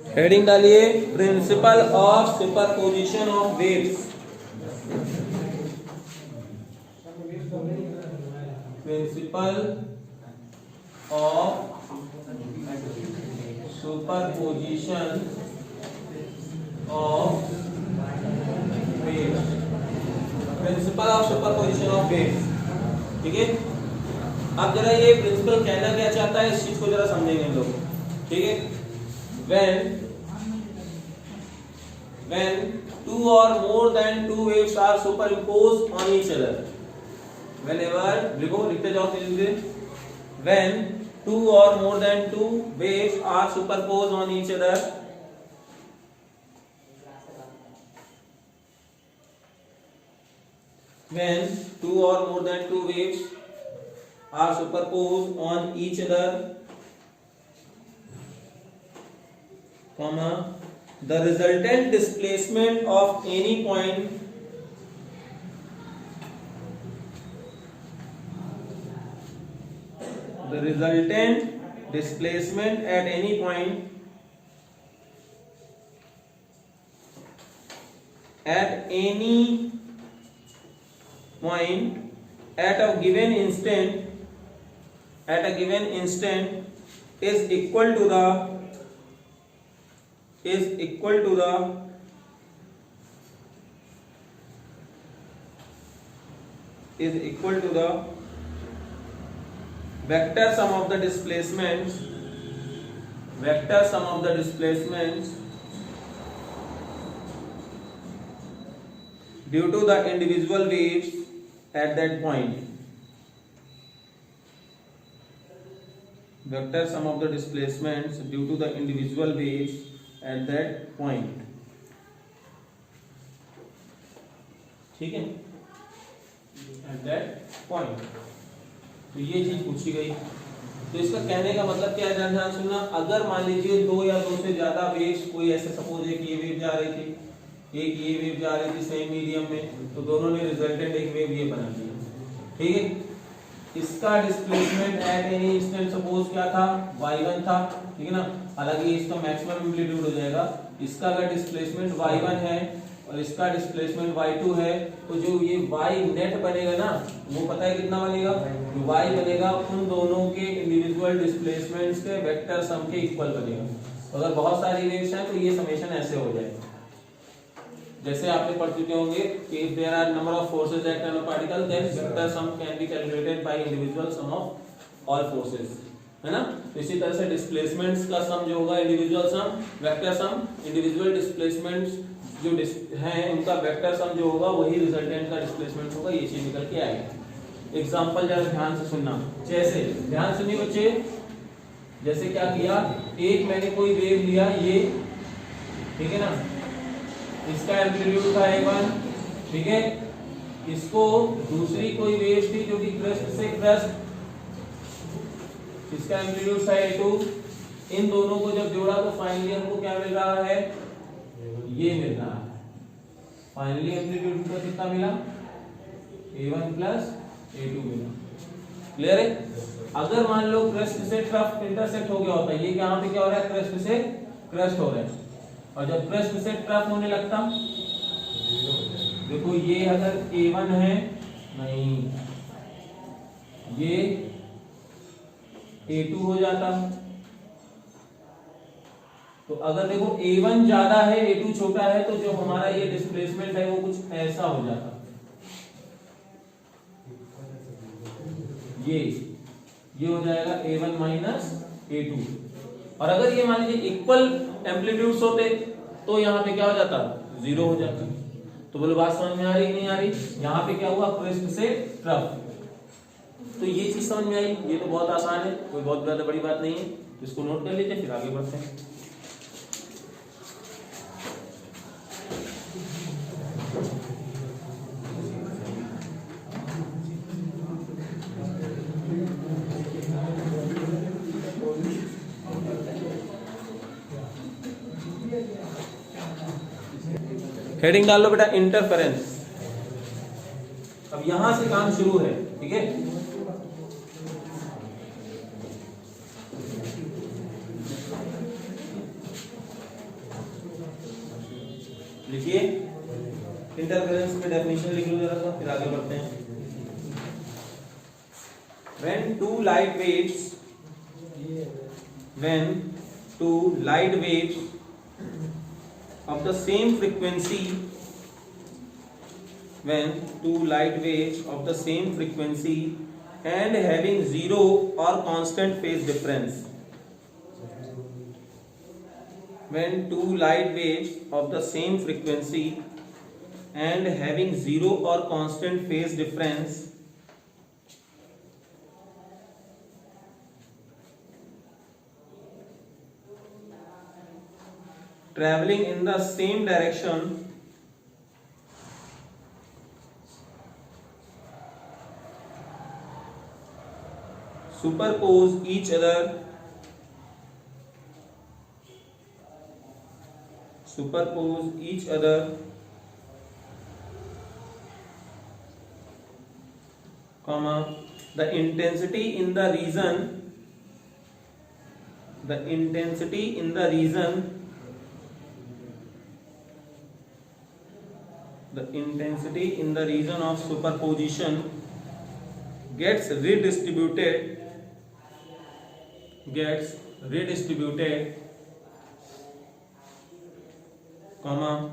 Heading डालिए principle of superposition of waves. Principle of superposition of waves. Principle of superposition of waves, ठीक है। अब जरा ये प्रिंसिपल कहना क्या चाहता है, इस चीज को जरा समझेंगे हम लोग, ठीक है। when two or more than two waves are superimposed on each other, whenever लिखते जाओ तेजी से, when two or more than two waves are superposed on each other, when two or more than two waves are superposed on each other, comma, the resultant displacement of any point at any point at a given instant is equal to the vector sum of the displacements due to the individual waves at that point. Vector sum of the displacements due to the individual waves at that point, ठीक है, at that point। तो ये चीज पूछी गई। तो इसका कहने का मतलब क्या है, ध्यान सुनना। अगर मान लीजिए दो या दो से ज्यादा वेव्स, कोई ऐसे सपोज एक ये वेव जा रही थी, एक ये वेव जा रही थी सेम मीडियम में, तो दोनों ने रिजल्टेंट एक वेव ये बना दी, ठीक है। इसका displacement at any instant suppose क्या था, y1 था, ठीक है ना। हालांकि इसका मैक्सिमम एम्पलीट्यूड हो जाएगा। इसका अगर डिस्प्लेसमेंट y1 है और इसका डिस्प्लेसमेंट y2 है, तो जो ये y नेट बनेगा ना, वो पता है कितना बनेगा, y बनेगा उन दोनों के इंडिविजुअल डिस्प्लेसमेंट्स के वेक्टर सम के इक्वल बनेगा। अगर बहुत सारी वेव्स हैं तो ये समेशन ऐसे हो जाएगा, जैसे आपने पढ़ चुके होंगे, if there are number of forces act on a particle then vector sum can be calculated by individual sum of all forces, है ना। तो इसी तरह से डिस्प्लेसमेंट्स का सम जो होगा इंडिविजुअल सम, वेक्टर सम, इंडिविजुअल डिस्प्लेसमेंट्स जो हैं उनका वेक्टर सम जो होगा वही रिजल्टेंट का डिस्प्लेसमेंट होगा। ये चीज निकल के आएगी। एग्जांपल जरा ध्यान से सुनना, जैसे ध्यान सुनिए बच्चे, जैसे क्या किया, एक मैंने कोई वेव लिया ये, ठीक है ना, इसका एम्पलीट्यूड था a1, ठीक है। इसको दूसरी कोई वेव थी जो कि क्रेस्ट से क्रेस्ट, इसका एम्पलीट्यूड था a2। इन दोनों को जब जोड़ा तो फाइनली हमको क्या मिल रहा है, ये मिल रहा है। फाइनली एम्पलीट्यूड को कितना मिला, a1 प्लस a2 मिला। क्लियर है। अगर मान लो क्रेस्ट से ट्रफ इंटरसेक्ट हो गया होता है, ये यहाँ पे क्या हो रहा है, क्रेस्ट से क्रेस्ट हो रहा है, और जब क्रेस्ट से ट्रफ होने लगता, देखो ये अगर a1 है, नहीं ये a2 हो जाता। तो अगर देखो a1 ज्यादा है a2 छोटा है, तो जो हमारा ये डिस्प्लेसमेंट है वो कुछ ऐसा हो जाता, ये हो जाएगा a1 माइनस a2। और अगर ये मान लीजिए इक्वल एम्पलीट्यूड्स होते तो यहाँ पे क्या हो जाता, जीरो हो जाता। तो बोलो बात समझ में आ रही नहीं आ रही। यहाँ पे क्या हुआ, क्रेस्ट से ट्रफ। तो ये चीज समझ में आई। ये तो बहुत आसान है, कोई बहुत ज्यादा बड़ी बात नहीं है। तो इसको नोट कर लीजिए, फिर आगे बढ़ते हैं। हेडिंग डाल लो बेटा, इंटरफेरेंस। अब यहां से काम शुरू है, ठीक है। ये इंटरफेरेंस की डेफिनेशन लिख लो जरा सा, फिर आगे बढ़ते हैं। When two light waves of the same frequency and having zero or constant phase difference, when two light waves of the same frequency and having zero or constant phase difference traveling in the same direction superpose each other comma the intensity in the region of superposition gets redistributed comma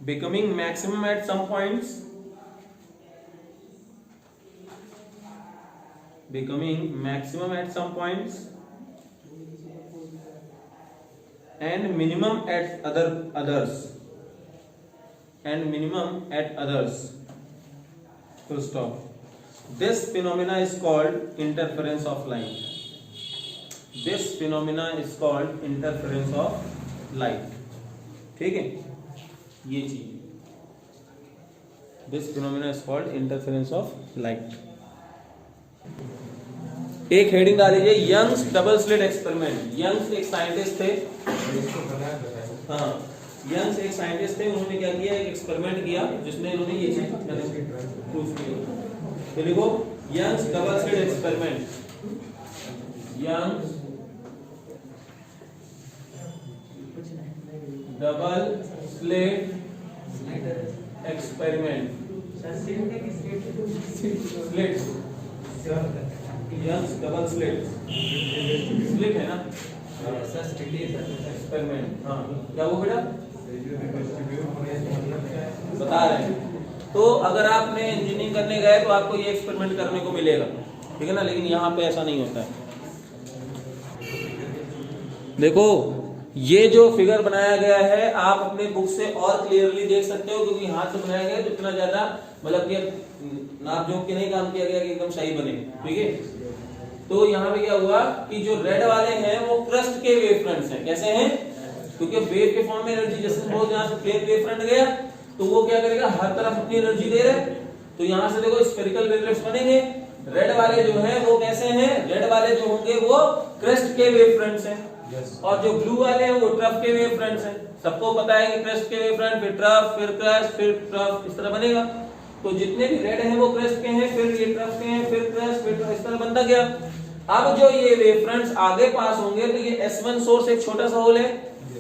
becoming maximum at some points and minimum at others. Full stop. This phenomena is called interference of light. ठीक है, ये चीज this phenomena is called interference of light. एक heading डाल दीजिए, Young's double slit experiment. Young's एक scientist थे, हाँ यंग्स एक साइंटिस्ट थे, उन्होंने क्या किया, एक एक्सपेरिमेंट किया जिसमें इन्होंने ये चीज प्रूव की। तो देखो Young's double slit experiment, Young's double slit experiment, slit Young's double slit है ना एक्सपेरिमेंट। हाँ क्या वो बेटा बता रहे हैं। तो अगर आपने इंजीनियरिंग करने गए तो आपको ये एक्सपेरिमेंट करने को मिलेगा, ठीक है ना, लेकिन यहाँ पे ऐसा नहीं होता है। देखो ये जो फिगर बनाया गया है आप अपने बुक से और क्लियरली देख सकते हो, क्योंकि हाथ से बनाया गया है तो इतना ज्यादा मतलब कि नाप जोक के नहीं काम किया गया कि एकदम सही बने, ठीक है। तो यहाँ पे क्या हुआ कि जो रेड वाले हैं वो क्रस्ट के वेव फ्रंट्स हैं। कैसे हैं? क्योंकि वेव के फॉर्म में एनर्जी जैसे सपोज यहाँ से प्लेन वेव फ्रंट गया तो वो क्या करेगा, हर तरफ अपनी एनर्जी दे रहा है। तो यहाँ से देखो स्फेरिकल वेवलेट्स बनेंगे। रेड वाले जो है वो कैसे हैं, रेड वाले जो होंगे वो क्रस्ट के वेव फ्रंट्स हैं, और जो ब्लू वाले हैं वो ट्रफ के वेव फ्रंट्स हैं। सबको पता है कि क्रस्ट के वेव फ्रंट, फिर ट्रफ, फिर क्रस्ट, फिर ट्रफ, इस तरह बनेगा। तो जितने भी रेड हैं वो क्रस्ट के हैं, फिर ये ट्रफ के हैं, फिर क्रस्ट, फिर ट्रफ, इस तरह बनता गया। अब जो ये वेव फ्रंट्स आगे पास होंगे तो ये S1 सोर्स एक छोटा सा होल है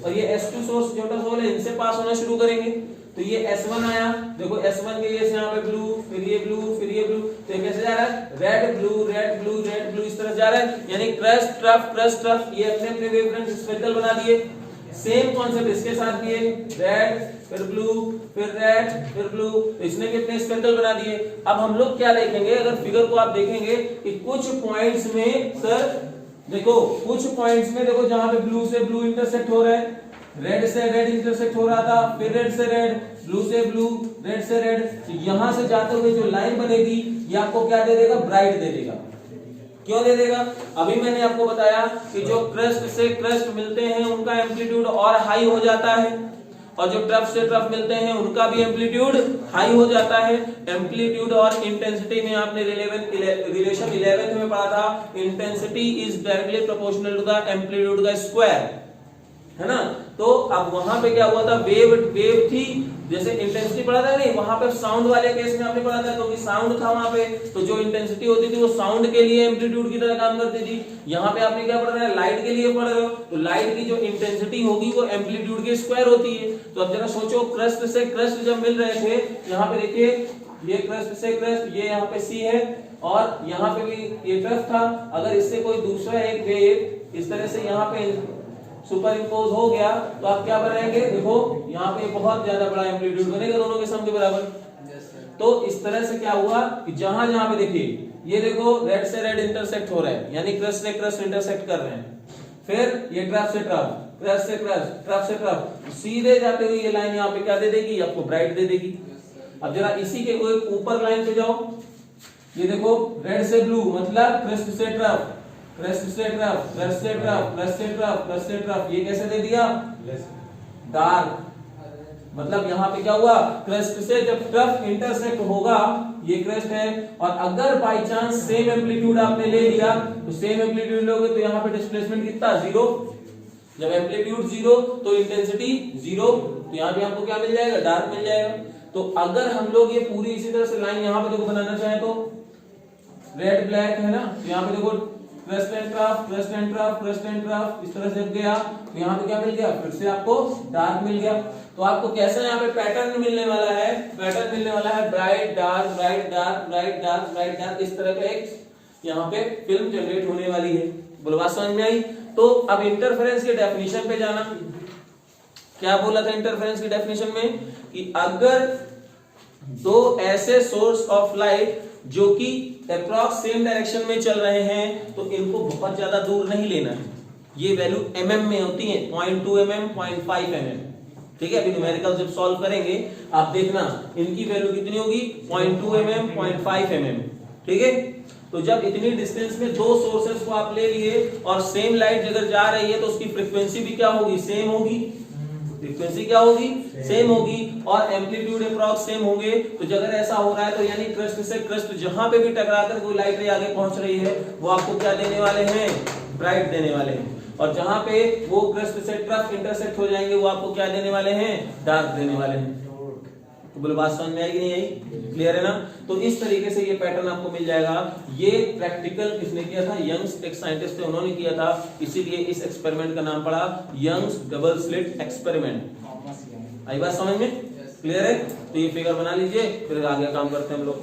और ये S2 सोर्स छोटा सा होल है, इनसे पास होना शुरू करेंगे। तो ये S1 आया, देखो S1 के ये यहाँ पे ब्लू, फिर ये ब्लू, फिर ये ब्लू, तो ये कैसे जा रहा है, red blue red blue red blue, इस तरह जा रहा है। यानी क्रस्ट ट्रफ क्रस्ट ट्रफ, ये अपने अपने वेव फ्रंट्स स्फेरिकल बना दिए। सेम कॉन्सेप्ट इसके साथ भी है, रेड फिर ब्लू फिर रेड फिर ब्लू, तो इसने भी अपने स्फेरिकल बना दिए। अब हम लोग क्या देखेंगे, अगर फिगर को आप देखेंगे कि कुछ पॉइंट्स में सर देखो, कुछ पॉइंट्स में देखो जहां पे ब्लू से ब्लू इंटरसेक्ट हो रहा है, रेड से रेड इंटरसेक्ट हो रहा था, फिर रेड से रेड, ब्लू से ब्लू, रेड से रेड, तो यहां से जाते हुए जो लाइन बनेगी ये आपको क्या दे देगा, ब्राइट दे देगा। क्यों दे देगा? अभी मैंने आपको बताया कि जो क्रस्ट से क्रस्ट मिलते हैं उनका एम्पलीट्यूड और हाई हो जाता है, और जो ट्रफ से ट्रफ मिलते हैं उनका भी एम्पलीट्यूड हाई हो जाता है। एम्पलीट्यूड और इंटेंसिटी में आपने रिलेशन 11th में पढ़ा था, intensity is directly proportional to the amplitude का स्क्वायर। है ना। तो अब वहां पे क्या हुआ था, वेव थी, जैसे इंटेंसिटी पढ़ा था नहीं, वहां पे साउंड वाले केस में आपने पढ़ा था, क्योंकि साउंड था वहां पे, तो जो इंटेंसिटी होती थी वो साउंड के लिए एम्पलीट्यूड की तरह काम करती थी। यहाँ पे आपने क्या पढ़ रहे हैं, लाइट के लिए पढ़ रहे हो, तो लाइट की जो इंटेंसिटी होगी वो एम्पलीट्यूड के स्क्वायर होती है। तो अब जरा सोचो, क्रस्ट से क्रस्ट जब मिल रहे थे, यहाँ पे देखिए ये क्रस्ट से क्रस्ट, ये यहाँ पे सी है, और यहाँ पे भी ये ट्रफ था, अगर इससे कोई दूसरा एक वेव इस तरह से यहाँ पे सुपर इम्पोज हो गया, तो आप क्या बनाएंगे, देखो यहाँ पे बहुत ज्यादा बड़ा एम्पलीट्यूड बनेगा दोनों के सम के बराबर। तो इस तरह से क्या हुआ कि जहां जहां पे देखिए, ये देखो रेड से रेड इंटरसेक्ट हो रहा है, यानी क्रस्ट से क्रस्ट इंटरसेक्ट कर रहे हैं, फिर ये ट्रफ से ट्रफ, क्रस्ट से क्रस्ट, ट्रफ से ट्रफ, सीधे जाते हुए ये लाइन यहाँ पे क्या दे देगी, आपको ब्राइट दे देगी। अब जरा इसी के कोई ऊपर लाइन पे जाओ, ये देखो रेड से ब्लू मतलब क्रस्ट से ट्रफ, क्रस्ट से ट्रफ, क्रस्ट से ट्रफ, क्रस्ट से ट्रफ, क्रस्ट से ट्रफ, ये कैसे दे दिया, डार्क। मतलब यहाँ पे क्या हुआ, क्रस्ट से जब ट्रफ इंटरसेक्ट होगा, ये क्रस्ट है, और अगर बाय चांस सेम एम्पलीट्यूड आपने ले लिया, तो सेम एम्पलीट्यूड लोगे तो यहाँ पे डिस्प्लेसमेंट कितना, जीरो। जब एम्पलीट्यूड जीरो तो इंटेंसिटी जीरो, तो यहाँ पे आपको क्या मिल जाएगा, डार्क मिल जाएगा। तो अगर हम लोग ये पूरी इसी तरह से लाइन यहाँ पे देखो बनाना चाहे तो रेड ब्लैक है ना, तो यहाँ पे देखो crust and trough, crust and trough, crust and trough, इस तरह से गया, तो यहाँ पे क्या मिल गया, फिर से आपको डार्क मिल गया। तो आपको कैसा यहाँ पे पैटर्न मिलने वाला है, पैटर्न मिलने वाला है bright dark, bright dark, bright dark, bright dark, इस तरह का एक यहाँ पे फिल्म जनरेट होने वाली है। बोलो बात समझ में आई। तो अब इंटरफेरेंस के डेफिनेशन पे जाना, क्या बोला था इंटरफेरेंस की डेफिनेशन में, कि अगर दो ऐसे सोर्स ऑफ लाइट जो कि अप्रॉक्स सेम डायरेक्शन में चल रहे हैं, तो इनको बहुत ज्यादा दूर नहीं लेना है। ये वैल्यू mm में होती है, 0.2 mm, 0.5 mm, ठीक है। अभी न्यूमेरिकल जब सॉल्व करेंगे आप देखना इनकी वैल्यू कितनी होगी, 0.2 mm, 0.5 mm, ठीक है। तो जब इतनी डिस्टेंस में दो सोर्सेस को आप ले लिए और सेम लाइट अगर जा रही है, तो उसकी फ्रीक्वेंसी भी क्या होगी, सेम होगी, फ्रीक्वेंसी क्या होगी, सेम होगी, और एम्पलीट्यूड अप्रॉक्स सेम होंगे। तो अगर ऐसा हो रहा है, तो यानी क्रस्ट से क्रस्ट जहां पे भी टकराकर कोई लाइट रे आगे पहुंच रही है, वो आपको क्या देने वाले हैं, ब्राइट देने वाले हैं। और जहां पे वो क्रस्ट से ट्रफ इंटरसेक्ट हो जाएंगे, वो आपको क्या देने वाले हैं, डार्क देने वाले हैं। तो बोलो बात समझ में आएगी नहीं आई, क्लियर है ना। तो इस तरीके से ये पैटर्न आपको मिल जाएगा। ये प्रैक्टिकल किसने किया था, यंग्स एक साइंटिस्ट थे, उन्होंने किया था, इसीलिए इस एक्सपेरिमेंट का नाम पड़ा यंग्स डबल स्लिट एक्सपेरिमेंट। आई बात समझ में, क्लियर है। तो ये फिगर बना लीजिए, फिर आगे काम करते हैं हम लोग।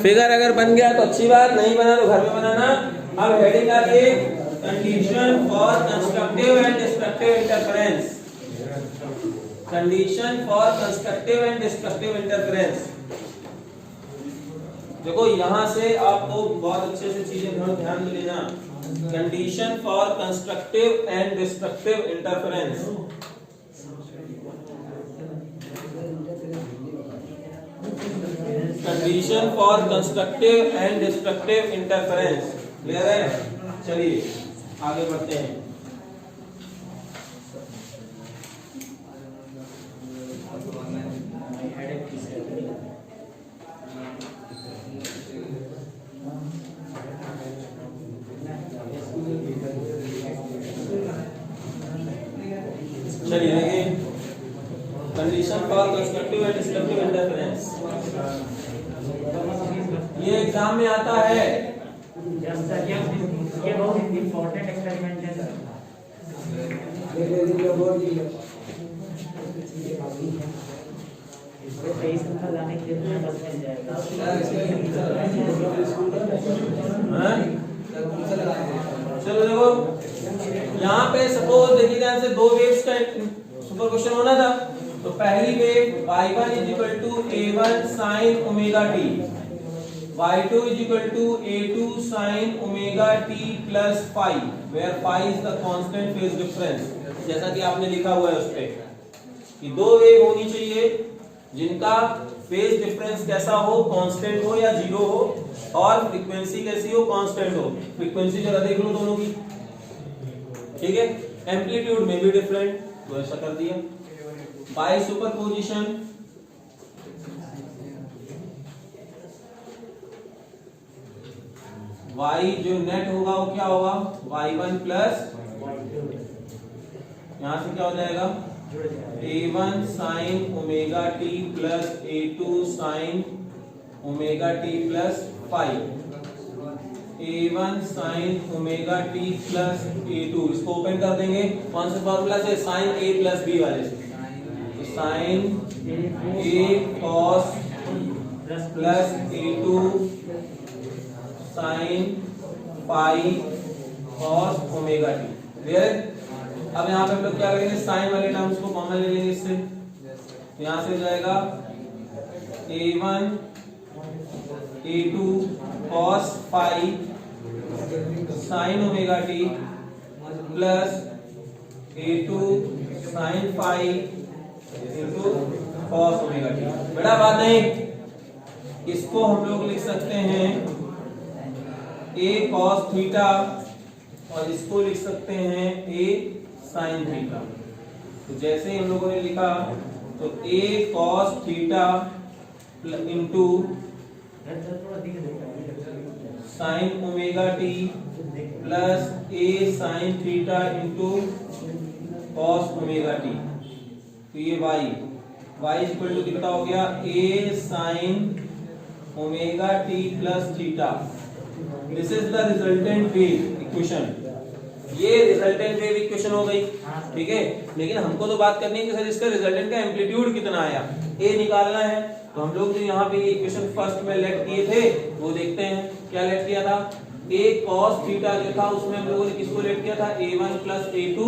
फिगर अगर बन गया तो अच्छी बात, नहीं बना तो घर में बनाना। अब हेडिंग आ गई, condition for constructive and destructive interference. Condition for constructive and destructive interference. देखो यहां से आपको बहुत अच्छे से चीजें ध्यान में लेना। Condition for constructive and destructive interference. Condition for constructive and destructive interference, clear है। चलिए आगे बढ़ते हैं। चलिए देखिए, condition for constructive and destructive interference, ये एग्जाम में आता है। ये बहुत इंपॉर्टेंट एक्सपेरिमेंट है सर। चलो देखो, यहाँ पे सपोज देखिए ध्यान से, दो वेव्स का सुपर क्वेश्चन होना था। तो पहली wave y1 = a1 sin omega t, y2 = a2 sin omega t plus phi, where phi is the constant phase difference। जैसा कि आपने लिखा हुआ है उस पे कि दो वेव होनी चाहिए जिनका फेज डिफरेंस कैसा हो, कांस्टेंट हो या जीरो हो, और फ्रीक्वेंसी कैसी हो, कांस्टेंट हो। फ्रीक्वेंसी जरा देख लो दोनों की, ठीक है। एम्पलीट्यूड में भी डिफरेंट, तो ऐसा कर दिया। बाय सुपरपोजिशन y जो नेट होगा वो क्या होगा, y1 प्लस यहाँ से क्या हो जाएगा, a1 sin omega t plus a2 sin omega t plus five, a1 sin omega t plus a2, इसको ओपन कर देंगे कौन से फॉर्मूला से, sin a प्लस b वाले से, तो sin a cos plus a2 sin phi cos omega t। Clear है। अब यहाँ पे हम लोग क्या करेंगे, साइन वाले टर्म्स को कॉमन ले लेंगे इससे, तो यहाँ से हो जाएगा a1 a2 cos phi sin omega t plus a2 sin phi into cos omega t। बड़ा बात नहीं, इसको हम लोग लिख सकते हैं a cos थीटा और इसको लिख सकते हैं a sin थीटा। तो जैसे ही हम लोगों ने लिखा तो a cos theta into sin omega t plus a sin theta into cos omega t, तो ये y इक्वल टू कितना हो गया, a sin omega t plus theta. This is the resultant wave equation, ये रिजल्टेंट वेव इक्वेशन हो गई, ठीक है। लेकिन हमको तो बात करनी है कि सर इसका रिजल्टेंट का एम्पलीट्यूड कितना आया, a निकालना है। तो हम लोग जो यहाँ पे ये इक्वेशन फर्स्ट में लेट किए थे वो देखते हैं क्या लेट किया था, a cos थीटा जो था उसमें हम लोगों ने किसको लेट किया था, a1 plus a2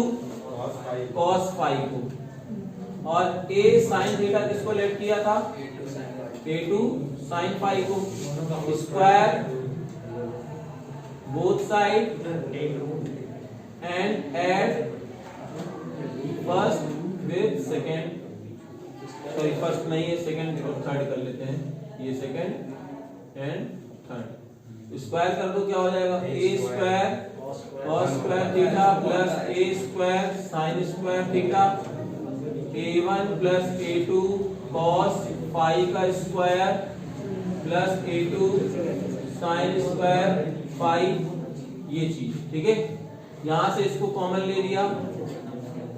cos phi को, और a sin थीटा किसको लेट किया था, a2 sin phi को। Square both side and add first with second, sorry first नहीं है, सेकंड और थर्ड कर लेते हैं, ये सेकंड एंड थर्ड। स्क्वायर कर दो क्या हो जाएगा, a square cos square theta plus a square sin square theta, a1 plus a2 cos phi का square plus a2 sin square phi, ये चीज, ठीक है। यहां से इसको कॉमन ले लिया,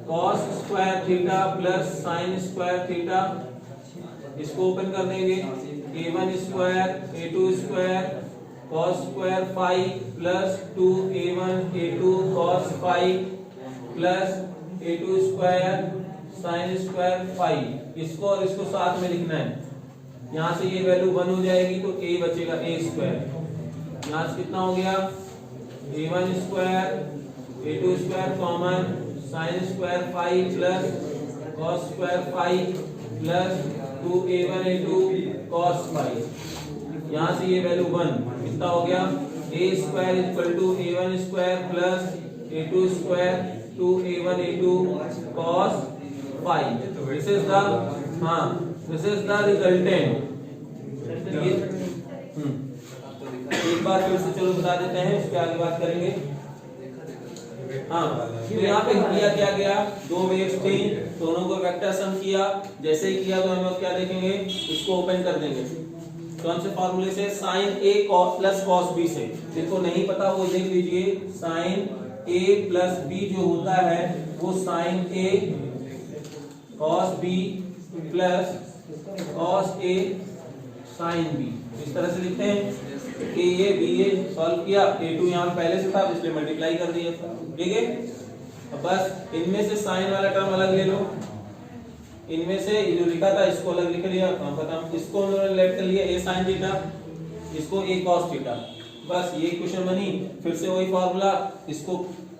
cos square theta plus sin square theta, इसको ओपन कर देंगे, a1 square a2 square cos square phi plus 2a1 a2 cos phi plus a2 square sin square phi। इसको और इसको साथ में लिखना है, यहां से ये वैल्यू 1 हो जाएगी तो a बचेगा a स्क्वायर, यहां से कितना हो गया, a1 square a2 square common sin square phi plus cos square phi plus 2a1 a2 cos phi। यहाँ से ये वैल्यू 1 कितना हो गया, a square equal to a1 square plus a2 square 2a1 a2 cos phi। This is the this is the resultant. एक बार फिर से चलो बता देते हैं, इसके आगे बात करेंगे। तो यहाँ पे किया क्या गया, दो वेव्स थी, दोनों को वेक्टर सम किया, जैसे ही किया तो हम लोग क्या देखेंगे, इसको ओपन कर देंगे कौन से फॉर्मूले से, sin a plus cos b से। जिनको नहीं पता वो देख लीजिए, sin a प्लस b जो होता है वो sin a cos b plus cos a sin b, इस तरह से लिखते हैं। a b a सॉल्व किया, a2 यहाँ पहले से था इसलिए मल्टीप्लाई कर दिया, ठीक है। अब बस इनमें से साइन वाला टर्म अलग ले लो, इनमें से जो लिखा था इसको अलग लिख लिया, खत्म। इसको हम लोगों ने लेट कर लिया a sin थीटा, इसको a cos थीटा, बस ये इक्वेशन बनी। फिर से वही फार्मूला, इसको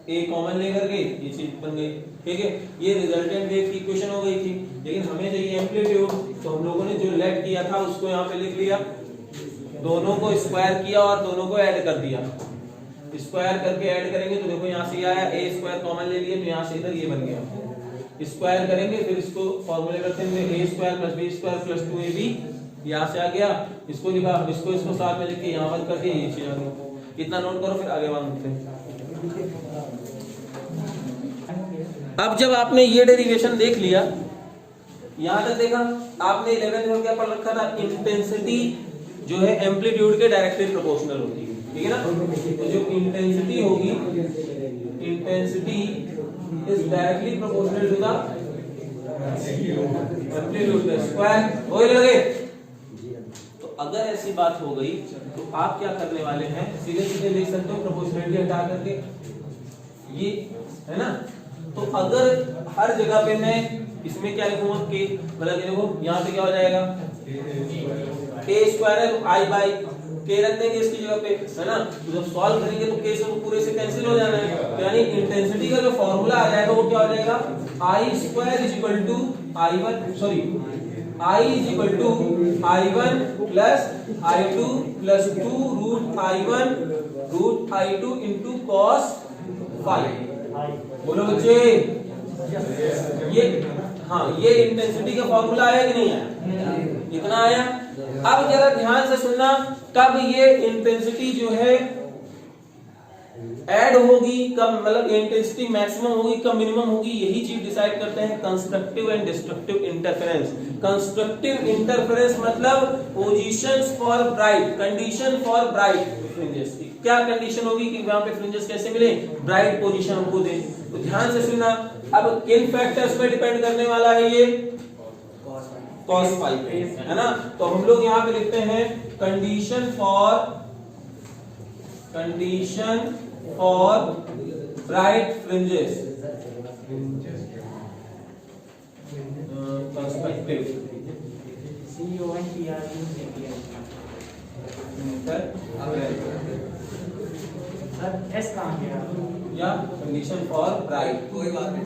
a कॉमन लेकर के ये चीज बन गई, ठीक है। ये रिजल्टेंट वेव की इक्वेशन हो गई थी। लेकिन हमें चाहिए एम्पलीट्यूड, तो हम लोगों ने जो लेट किया था उसको यहाँ पे लिख लिया, दोनों को स्क्वायर किया और दोनों को ऐड कर दिया। स्क्वायर करके ऐड करेंगे तो देखो यहाँ से आया, a स्क्वायर कॉमन ले लिए तो यहाँ से इधर ये बन गया। स्क्वायर करेंगे फिर इसको फॉर्मूले करते हैं, a square plus b square plus 2ab, यहाँ से आ गया, इसको लिखा, इसको साथ में लिख के यहाँ बंद कर दिया, ये चीज आ गई। इतना नोट करो, फिर आगे मांगते हैं। अब जब आपने ये डेरिवेशन देख लिया, यहाँ तक देखा आपने 11th में क्या पढ़ रखा था, इंटेंसिटी जो है एम्पलीट्यूड के डायरेक्टली प्रोपोर्शनल होती है। ठीक है ना। तो जो इंटेंसिटी होगी, intensity is directly proportional to the amplitude square. वही लगे। तो अगर ऐसी बात हो गई तो आप क्या करने वाले हैं, सीधे सीधे लिख सकते हो प्रोपोर्शनलिटी हटा करके, ये है ना। तो अगर हर जगह पे मैं इसमें क्या लिखूंगा, के, मतलब देखो यहाँ पे क्या हो जाएगा, a स्क्वायर है तो i बाई के रख देंगे इसकी जगह पे, है ना। तो जब सॉल्व करेंगे तो के से तो पूरे से कैंसिल हो जाना है। तो यानी इंटेंसिटी का जो फॉर्मूला आ जाएगा वो क्या हो जाएगा, i square is equal to i1, sorry i is equal to i1 plus i2 plus 2 root i2 into cos phi. बोलो बच्चे, ये हाँ ये इंटेंसिटी का फॉर्मूला आया कि नहीं आया, कितना आया। अब जरा ध्यान से सुनना, कब ये इंटेंसिटी जो है ऐड होगी, कब मतलब इंटेंसिटी मैक्सिमम होगी, कब मिनिमम होगी, यही चीज डिसाइड करते हैं constructive and destructive interference. Constructive interference मतलब positions for bright, condition for bright fringes. क्या कंडीशन होगी कि वहां पे फ्रिंजेस कैसे मिले, ब्राइट पोजीशन हमको दे। तो ध्यान से सुनना, अब किन फैक्टर्स पे डिपेंड करने वाला है ये, cos फाई पे, है ना। तो हम लोग यहाँ पे लिखते हैं condition for bright fringes, perspective S कहाँ गया, या कंडीशन फॉर ब्राइट, कोई बात नहीं।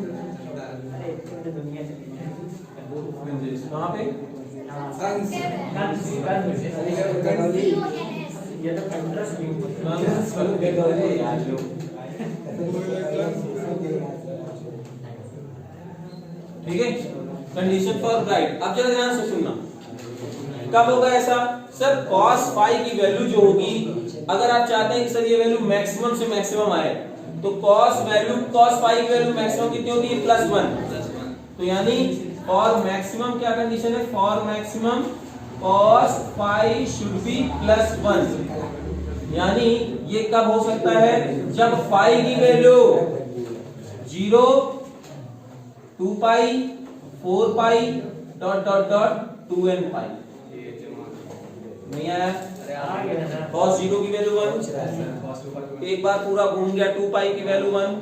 अरे इतने दुनिया चली फ्रिंजेस कहाँ पे, ये तो कंट्रास्ट नहीं ठीक है। Condition for bright. अब जरा ध्यान से सुनना, कब होगा ऐसा, सर cos फाई की वैल्यू जो होगी, अगर आप चाहते हैं कि सर ये वैल्यू मैक्सिमम से मैक्सिमम आए, तो cos फाई की वैल्यू मैक्सिमम कितनी होगी, +1। तो यानी फॉर मैक्सिमम क्या कंडीशन है, for maximum cos phi should be +1। यानी ये कब हो सकता है, जब फाई की वैल्यू 0, 2 पाई, 4 पाई, डॉट डॉट डॉट 2n पाई। नहीं आया, cos 0 की वैल्यू 1, एक बार पूरा घूम गया 2 पाई की वैल्यू 1,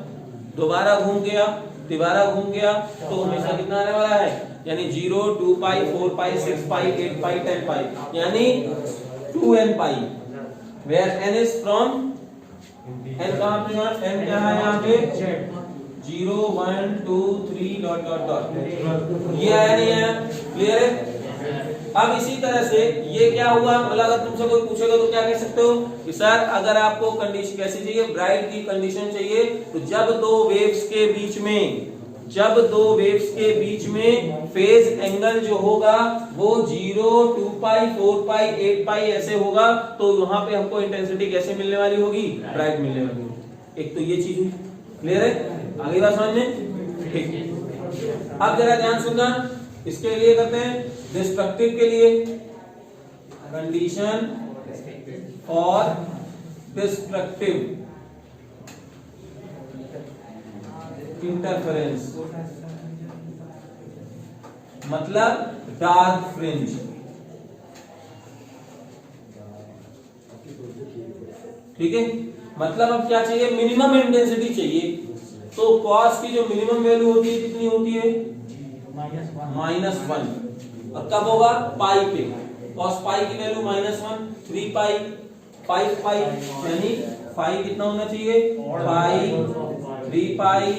दोबारा घूम गया, तिबारा घूम गया, तो हमेशा कितना आने वाला है, यानी 0, 2 पाई, 4 पाई, 6 पाई, 8 पाई, 10 पाई, यानी 2n pi, where n is from, n कहाँ पे, n क्या है यहाँ पे, 0, 1, 2, 3 डॉट डॉट डॉट। ये आया नहीं आया, क्लियर है। अब इसी तरह से ये क्या हुआ, मतलब अगर तुमसे कोई पूछेगा तो क्या कह सकते हो कि सर अगर आपको कंडीशन कैसी चाहिए, ब्राइट की कंडीशन चाहिए, तो जब दो वेव्स के बीच में फेज एंगल जो होगा वो 0, 2 पाई, 4 पाई, 8 पाई ऐसे होगा, तो वहां पे हमको इंटेंसिटी कैसे मिलने वाली होगी, ब्राइट मिलने वाली होगी। एक तो ये चीज हुई, क्लियर है, आगे बात समझ में, ठीक। अब जरा ध्यान सुनना, इसके लिए करते हैं डिस्ट्रक्टिव के लिए, कंडीशन फॉर डिस्ट्रक्टिव इंटरफेरेंस, मतलब डार्क फ्रिंज। ठीक है, मतलब अब क्या चाहिए, मिनिमम इंटेंसिटी चाहिए। तो cos की जो मिनिमम वैल्यू होती है कितनी होती है, -1। और कब होगा, पाई पे, cos पाई की वैल्यू -1, 3 पाई, 5 पाई, यानी पाई कितना होना चाहिए, पाई, 3 पाई,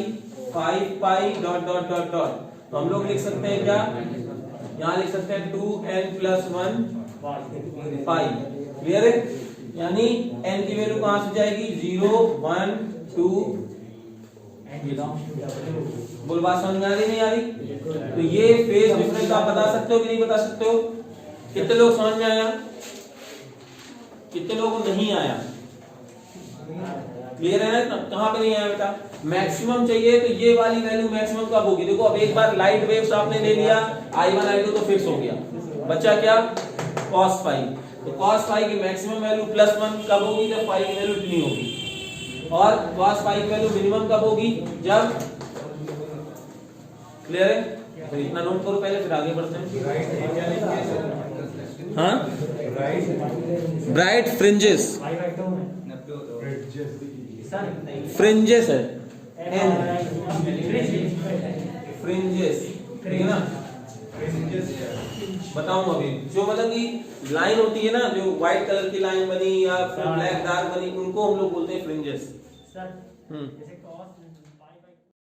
5 पाई, डॉट डॉट डॉट डॉट। तो हम लोग लिख सकते हैं क्या, यहाँ लिख सकते हैं 2n+1 पाई, क्लियर है। यानी n की वैल्यू कहां से जाएगी, 0, 1, 2, बोल बात समझ में आ रही नहीं आ रही। तो ये फेज डिफरेंस आप बता सकते हो कि नहीं बता सकते हो, कितने लोग समझ में आया, कितने लोगों को नहीं आया, क्लियर है ना, कहां पे नहीं आया बेटा। मैक्सिमम चाहिए तो ये वाली वैल्यू मैक्सिमम कब होगी, देखो अब एक बार लाइट वेव्स आपने ले लिया, I1 I2 तो फिक्स हो गया, बच्चा क्या cos फाई। तो cos फाई की मैक्सिमम वैल्यू +1 कब होगी? जब फाई की वैल्यू इतनी होगी। और cos फाई की वैल्यू मिनिमम कब होगी? जब, क्लियर है? तो इतना नोट करो पहले, फिर आगे बढ़ते हैं। हाँ, ब्राइट फ्रिंजेस, फ्रिंजेस है, फ्रिंजेस, ठीक है ना? बताऊं अभी, जो मतलब कि लाइन होती है ना, जो व्हाइट कलर की लाइन बनी या फिर ब्लैक डार्क बनी, उनको हम लोग बोलते हैं फ्रिंजेस। सर जैसे cos